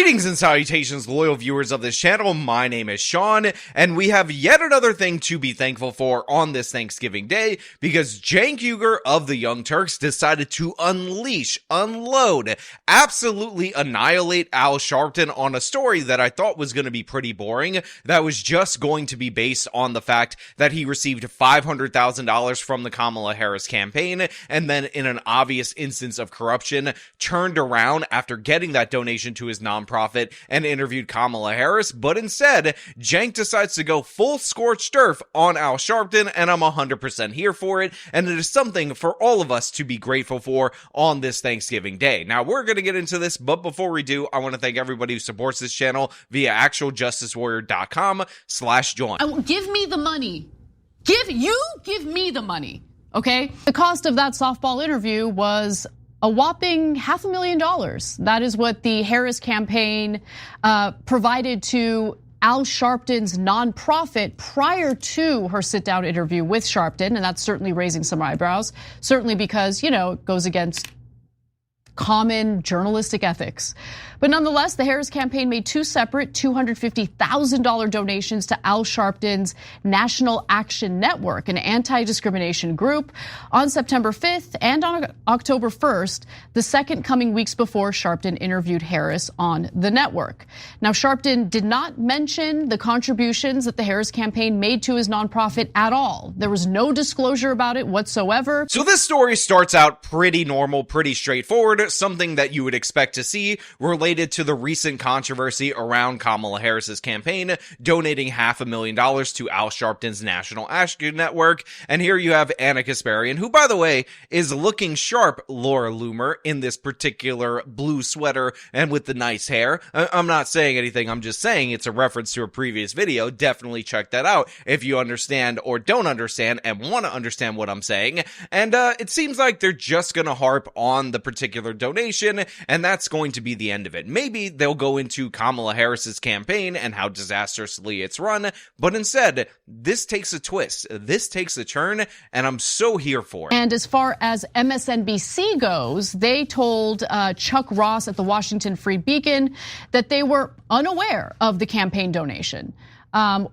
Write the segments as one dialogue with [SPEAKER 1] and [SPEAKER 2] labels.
[SPEAKER 1] Greetings and salutations, loyal viewers of this channel. My name is Sean, and we have yet another thing to be thankful for on this Thanksgiving Day, because Cenk Uygur of the Young Turks decided to unload, absolutely annihilate Al Sharpton on a story that I thought was going to be pretty boring, that was just going to be based on the fact that he received $500,000 from the Kamala Harris campaign, and then in an obvious instance of corruption, turned around after getting that donation to his nonprofit and interviewed Kamala Harris. But instead, Cenk decides to go full scorched earth on Al Sharpton, and I'm 100% here for it, and it is something for all of us to be grateful for on this Thanksgiving Day. Now, we're going to get into this, but before we do, I want to thank everybody who supports this channel via actualjusticewarrior.com/join.
[SPEAKER 2] Give me the money. Give me the money, okay? The cost of that softball interview was a whopping $500,000. That is what the Harris campaign provided to Al Sharpton's nonprofit prior to her sit-down interview with Sharpton, and that's certainly raising some eyebrows. Certainly because, it goes against common journalistic ethics. But nonetheless, the Harris campaign made two separate $250,000 donations to Al Sharpton's National Action Network, an anti-discrimination group, on September 5th and on October 1st, the second coming weeks before Sharpton interviewed Harris on the network. Now, Sharpton did not mention the contributions that the Harris campaign made to his nonprofit at all. There was no disclosure about it whatsoever.
[SPEAKER 1] So this story starts out pretty normal, pretty straightforward, something that you would expect to see related to the recent controversy around Kamala Harris's campaign donating $500,000 to Al Sharpton's National Action Network. And here you have Anna Kasparian, who, by the way, is looking sharp, Laura Loomer, in this particular blue sweater and with the nice hair. I'm not saying anything, I'm just saying it's a reference to a previous video. Definitely check that out if you understand or don't understand and want to understand what I'm saying. And it seems like they're just gonna harp on the particular donation, and that's going to be the end of it. Maybe they'll go into Kamala Harris's campaign and how disastrously it's run, but instead, this takes a twist, this takes a turn, and I'm so here for it.
[SPEAKER 2] And as far as MSNBC goes, they told Chuck Ross at the Washington Free Beacon that they were unaware of the campaign donation.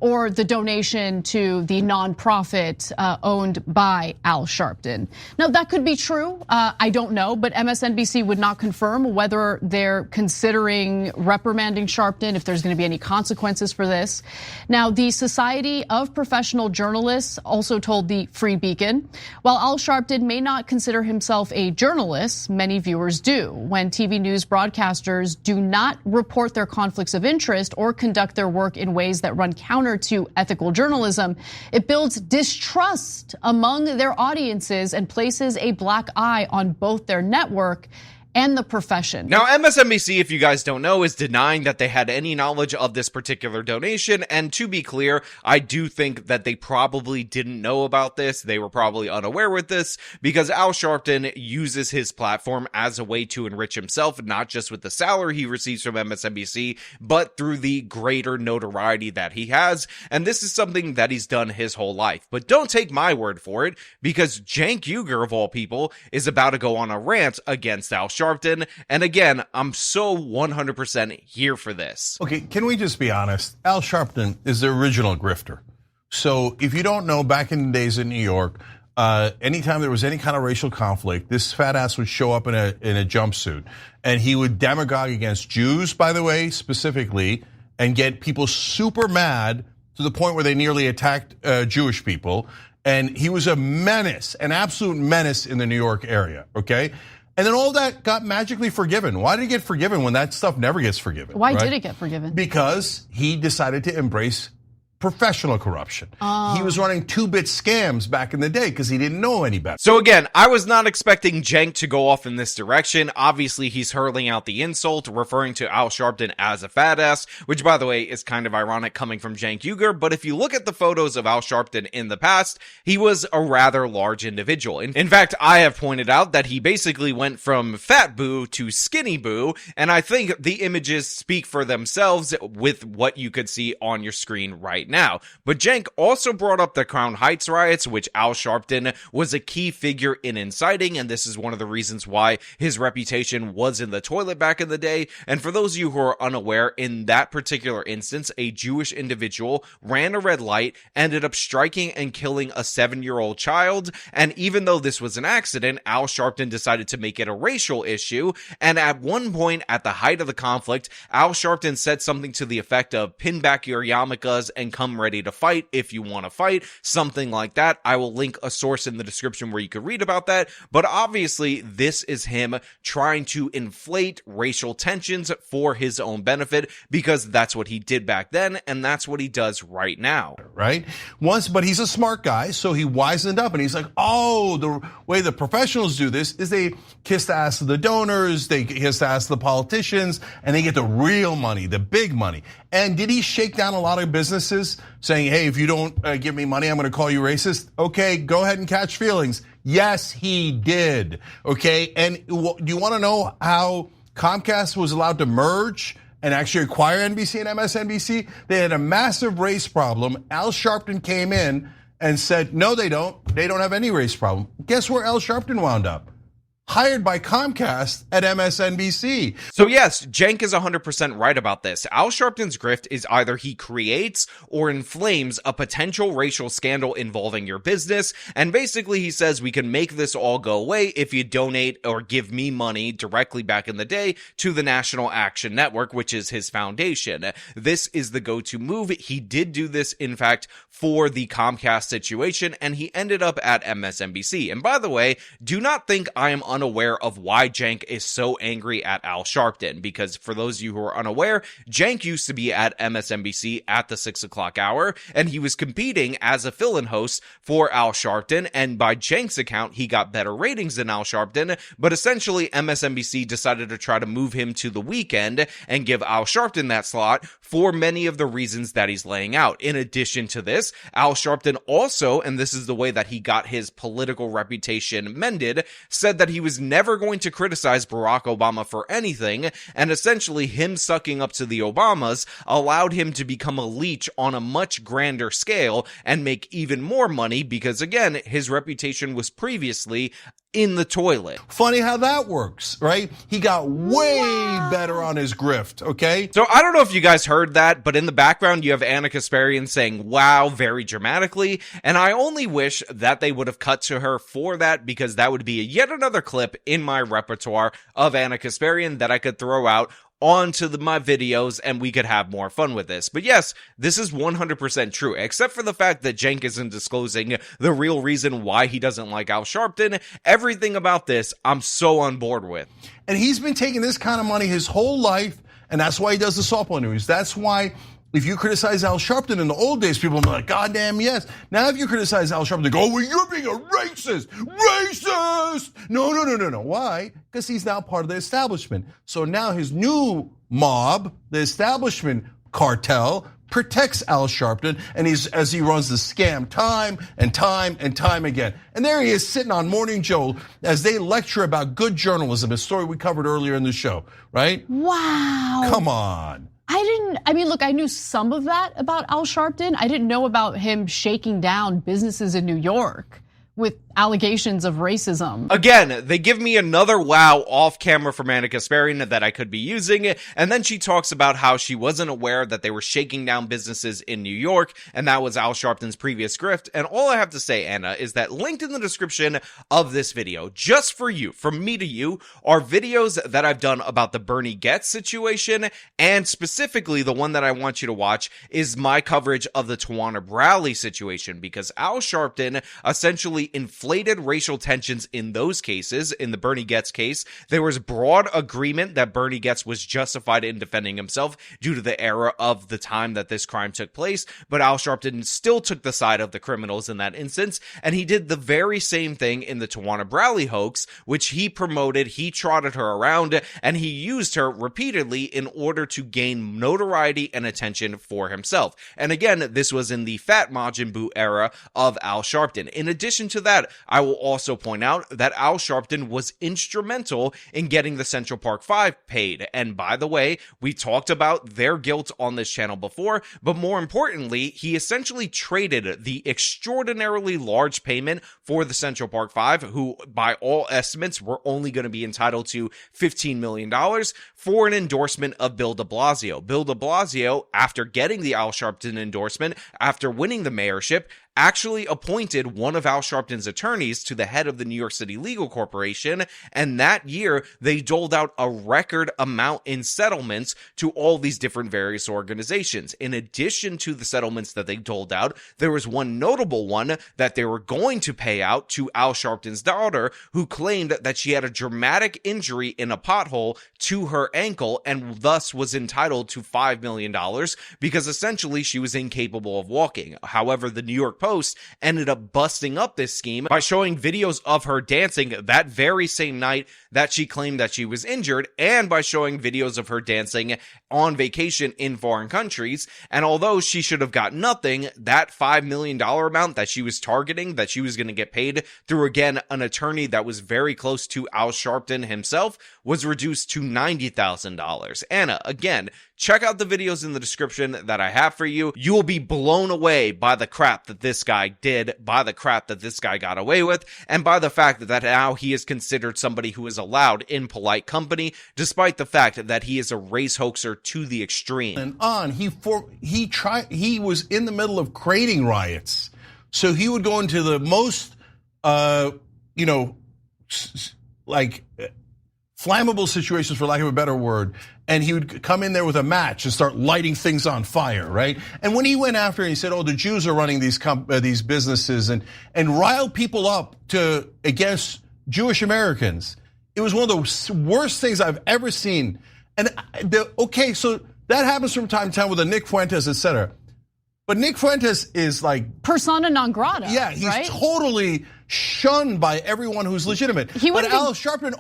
[SPEAKER 2] Or the donation to the nonprofit owned by Al Sharpton. Now, that could be true, I don't know, but MSNBC would not confirm whether they're considering reprimanding Sharpton, if there's gonna be any consequences for this. Now, the Society of Professional Journalists also told the Free Beacon, while Al Sharpton may not consider himself a journalist, many viewers do. When TV news broadcasters do not report their conflicts of interest or conduct their work in ways that run counter to ethical journalism, it builds distrust among their audiences and places a black eye on both their network and the profession.
[SPEAKER 1] Now, MSNBC, if you guys don't know, is denying that they had any knowledge of this particular donation. And to be clear, I do think that they probably didn't know about this. They were probably unaware with this because Al Sharpton uses his platform as a way to enrich himself, not just with the salary he receives from MSNBC, but through the greater notoriety that he has. And this is something that he's done his whole life. But don't take my word for it, because Cenk Uygur, of all people, is about to go on a rant against Al Sharpton. And again, I'm so 100% here for this.
[SPEAKER 3] Okay, can we just be honest? Al Sharpton is the original grifter. So if you don't know, back in the days in New York, anytime there was any kind of racial conflict, this fat ass would show up in a jumpsuit, and he would demagogue against Jews, by the way, specifically, and get people super mad to the point where they nearly attacked Jewish people. And he was a menace, an absolute menace in the New York area, okay? And then all that got magically forgiven. Why did it get forgiven when that stuff never gets forgiven?
[SPEAKER 2] Why did it get forgiven?
[SPEAKER 3] Because he decided to embrace professional corruption. He was running two-bit scams back in the day because he didn't know any better.
[SPEAKER 1] So again, I was not expecting Cenk to go off in this direction. Obviously, he's hurling out the insult, referring to Al Sharpton as a fat ass, which, by the way, is kind of ironic coming from Cenk Uygur. But if you look at the photos of Al Sharpton in the past, he was a rather large individual. In fact, I have pointed out that he basically went from fat boo to skinny boo, and I think the images speak for themselves with what you could see on your screen right now. But Cenk also brought up the Crown Heights riots, which Al Sharpton was a key figure in inciting, and this is one of the reasons why his reputation was in the toilet back in the day. And for those of you who are unaware, in that particular instance, a Jewish individual ran a red light, ended up striking and killing a 7-year-old child, and even though this was an accident, Al Sharpton decided to make it a racial issue, and at one point, at the height of the conflict, Al Sharpton said something to the effect of, "Pin back your yarmulkes and come ready to fight if you want to fight," something like that. I will link a source in the description where you could read about that, but obviously this is him trying to inflate racial tensions for his own benefit, because that's what he did back then, and that's what he does right now.
[SPEAKER 3] Right? But he's a smart guy, so he wisened up and he's like, oh, the way the professionals do this is they kiss the ass of the donors, they kiss the ass of the politicians, and they get the real money, the big money. And did he shake down a lot of businesses saying, hey, if you don't give me money, I'm gonna call you racist? Okay, go ahead and catch feelings. Yes, he did, okay? And do you wanna know how Comcast was allowed to merge and actually acquire NBC and MSNBC? They had a massive race problem. Al Sharpton came in and said, no, they don't. They don't have any race problem. Guess where Al Sharpton wound up? Hired by Comcast at MSNBC.
[SPEAKER 1] So yes, Cenk is 100% right about this. Al Sharpton's grift is either he creates or inflames a potential racial scandal involving your business, and basically he says we can make this all go away if you donate or give me money directly back in the day to the National Action Network, which is his foundation. This is the go-to move. He did do this, in fact, for the Comcast situation, and he ended up at MSNBC. And by the way, do not think I am unaware of why Cenk is so angry at Al Sharpton, because for those of you who are unaware, Cenk used to be at MSNBC at the 6 o'clock hour, and he was competing as a fill-in host for Al Sharpton, and by Cenk's account, he got better ratings than Al Sharpton, but essentially MSNBC decided to try to move him to the weekend and give Al Sharpton that slot for many of the reasons that he's laying out. In addition to this, Al Sharpton also, and this is the way that he got his political reputation mended, said that he was never going to criticize Barack Obama for anything, and essentially him sucking up to the Obamas allowed him to become a leech on a much grander scale and make even more money because, again, his reputation was previously in the toilet.
[SPEAKER 3] Funny how that works, right? He got way better on his grift, okay?
[SPEAKER 1] So I don't know if you guys heard that, but in the background you have Anna Kasparian saying wow very dramatically, and I only wish that they would have cut to her for that, because that would be yet another clip in my repertoire of Anna Kasparian that I could throw out onto my videos and we could have more fun with this. But yes, this is 100% true, except for the fact that Cenk isn't disclosing the real reason why he doesn't like Al Sharpton. Everything about this, I'm so on board with.
[SPEAKER 3] And he's been taking this kind of money his whole life, and that's why he does the softball interviews. That's why if you criticize Al Sharpton in the old days, people will be like, God damn, yes. Now if you criticize Al Sharpton, they go, oh, well, you're being a racist. Racist! No. Why? Because he's now part of the establishment. So now his new mob, the establishment cartel, protects Al Sharpton, and as he runs the scam time and time again. And there he is sitting on Morning Joe as they lecture about good journalism, a story we covered earlier in the show, right?
[SPEAKER 2] Wow.
[SPEAKER 3] Come on.
[SPEAKER 2] Look, I knew some of that about Al Sharpton. I didn't know about him shaking down businesses in New York with allegations of racism.
[SPEAKER 1] Again, they give me another wow off camera from Anna Kasparian that I could be using, and then she talks about how she wasn't aware that they were shaking down businesses in New York, and that was Al Sharpton's previous grift. And all I have to say, Anna, is that linked in the description of this video, just for you, from me to you, are videos that I've done about the Bernie Getz situation, and specifically the one that I want you to watch is my coverage of the Tawana Brawley situation, because Al Sharpton essentially inflated racial tensions in those cases. In the Bernie Getz case, there was broad agreement that Bernie Getz was justified in defending himself due to the era of the time that this crime took place, but Al Sharpton still took the side of the criminals in that instance, and he did the very same thing in the Tawana Brawley hoax, which he promoted, he trotted her around, and he used her repeatedly in order to gain notoriety and attention for himself. And again, this was in the Fat Majin Buu era of Al Sharpton. In addition to that, I will also point out that Al Sharpton was instrumental in getting the Central Park 5 paid. And by the way, we talked about their guilt on this channel before, but more importantly, he essentially traded the extraordinarily large payment for the Central Park 5, who by all estimates were only going to be entitled to $15 million, for an endorsement of Bill de Blasio. Bill de Blasio, after getting the Al Sharpton endorsement, after winning the mayorship, actually appointed one of Al Sharpton's attorneys to the head of the New York City Legal Corporation, and that year they doled out a record amount in settlements to all these different various organizations. In addition to the settlements that they doled out, there was one notable one that they were going to pay out to Al Sharpton's daughter, who claimed that she had a dramatic injury in a pothole to her ankle and thus was entitled to $5 million because essentially she was incapable of walking. However, the New York Post ended up busting up this scheme by showing videos of her dancing that very same night that she claimed that she was injured, and by showing videos of her dancing on vacation in foreign countries. And although she should have got nothing, that $5 million amount that she was targeting, that she was going to get paid through, again, an attorney that was very close to Al Sharpton himself, was reduced to $90,000. Anna, again, check out the videos in the description that I have for you. You will be blown away by the crap that this guy did, by the crap that this guy got away with, and by the fact that now he is considered somebody who is allowed in polite company, despite the fact that he is a race hoaxer to the extreme.
[SPEAKER 3] And on, he was in the middle of creating riots. So he would go into the most, flammable situations, for lack of a better word, and he would come in there with a match and start lighting things on fire, right? And when he went after it, he said, "Oh, the Jews are running these businesses," and riled people up against Jewish Americans. It was one of the worst things I've ever seen. And so that happens from time to time with a Nick Fuentes, etc. But Nick Fuentes is like
[SPEAKER 2] persona non grata.
[SPEAKER 3] Yeah, he's
[SPEAKER 2] right?
[SPEAKER 3] totally shunned by everyone who's legitimate. But Al Sharpton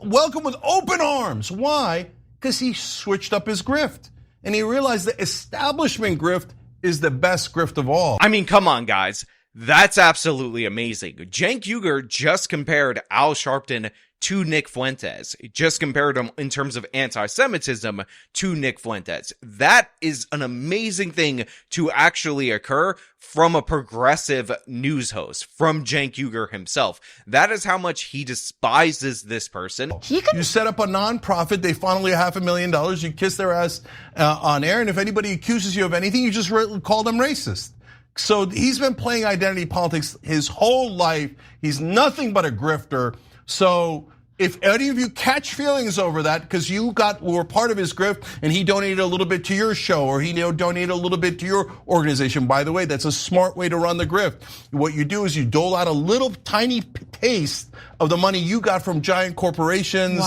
[SPEAKER 3] welcomed with open arms. Why? Because he switched up his grift. And he realized the establishment grift is the best grift of all.
[SPEAKER 1] I mean, come on, guys. That's absolutely amazing. Cenk Uygur just compared Al Sharpton to Nick Fuentes. He just compared him in terms of anti-Semitism to Nick Fuentes. That is an amazing thing to actually occur from a progressive news host, from Cenk Uygur himself. That is how much he despises this person.
[SPEAKER 3] You set up a nonprofit, they funnel you $500,000, you kiss their ass on air, and if anybody accuses you of anything, you just call them racist. So he's been playing identity politics his whole life. He's nothing but a grifter. So if any of you catch feelings over that because you were part of his grift and he donated a little bit to your show or he donated a little bit to your organization, by the way, that's a smart way to run the grift. What you do is you dole out a little tiny taste of the money you got from giant corporations,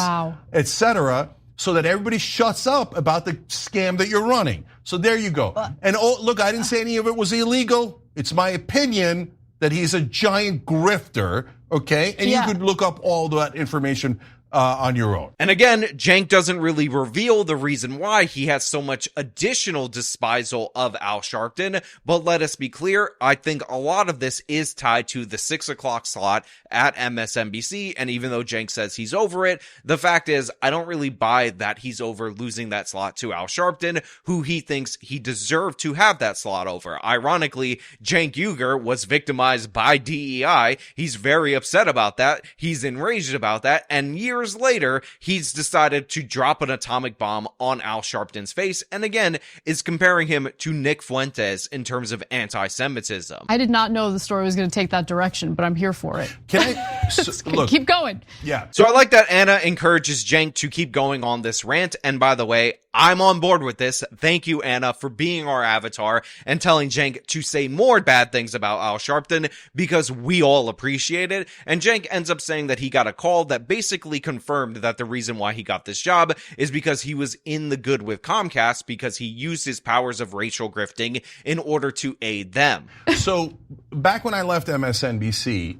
[SPEAKER 3] etc., so that everybody shuts up about the scam that you're running. So there you go. And look, I didn't say any of it was illegal. It's my opinion that he's a giant grifter, okay? And you could look up all that information on your own.
[SPEAKER 1] And again, Cenk doesn't really reveal the reason why he has so much additional despisal of Al Sharpton, but let us be clear, I think a lot of this is tied to the 6 o'clock slot at MSNBC, and even though Cenk says he's over it, the fact is, I don't really buy that he's over losing that slot to Al Sharpton, who he thinks he deserved to have that slot over. Ironically, Cenk Uygur was victimized by DEI. He's very upset about that. He's enraged about that, and years later, he's decided to drop an atomic bomb on Al Sharpton's face, and again, is comparing him to Nick Fuentes in terms of anti-Semitism.
[SPEAKER 2] I did not know the story was going to take that direction, but I'm here for it.
[SPEAKER 3] Can I
[SPEAKER 2] look? Keep going.
[SPEAKER 3] Yeah.
[SPEAKER 1] So I like that Anna encourages Cenk to keep going on this rant, and by the way, I'm on board with this. Thank you, Anna, for being our avatar and telling Cenk to say more bad things about Al Sharpton because we all appreciate it. And Cenk ends up saying that he got a call that basically confirmed that the reason why he got this job is because he was in the good with Comcast because he used his powers of racial grifting in order to aid them.
[SPEAKER 3] So back when I left MSNBC,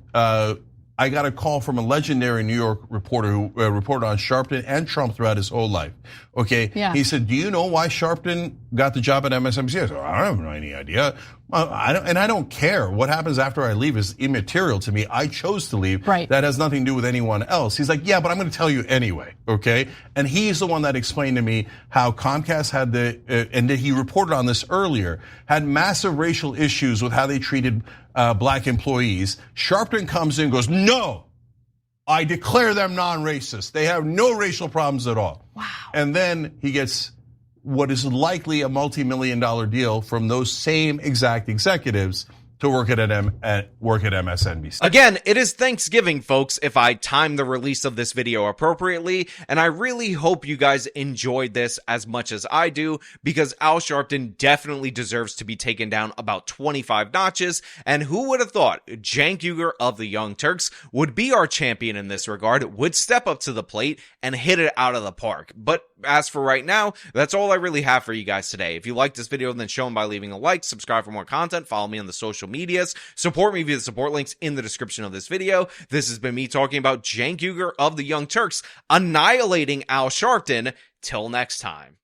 [SPEAKER 3] I got a call from a legendary New York reporter who reported on Sharpton and Trump throughout his whole life. Okay,
[SPEAKER 2] yeah.
[SPEAKER 3] He said, "Do you know why Sharpton got the job at MSNBC?" I said, "I don't have any idea. I don't care. What happens after I leave is immaterial to me. I chose to leave.
[SPEAKER 2] Right.
[SPEAKER 3] That has nothing to do with anyone else." He's like, "Yeah, but I'm going to tell you anyway." Okay, and he's the one that explained to me how Comcast had and he reported on this earlier, had massive racial issues with how they treated black employees. Sharpton comes in and goes, "No, I declare them non-racist. They have no racial problems at all."
[SPEAKER 2] Wow.
[SPEAKER 3] And then he gets what is likely a multi-million-dollar deal from those same exact executives to work at MSNBC.
[SPEAKER 1] Again, it is Thanksgiving, folks, if I time the release of this video appropriately, and I really hope you guys enjoyed this as much as I do, because Al Sharpton definitely deserves to be taken down about 25 notches, and who would have thought Cenk Uygur of the Young Turks would be our champion in this regard, would step up to the plate and hit it out of the park. But as for right now, that's all I really have for you guys today. If you liked this video, then show them by leaving a like, subscribe for more content, follow me on the social medias, support me via the support links in the description of this video. This has been me talking about Cenk Uygur of the Young Turks annihilating Al Sharpton. Till next time.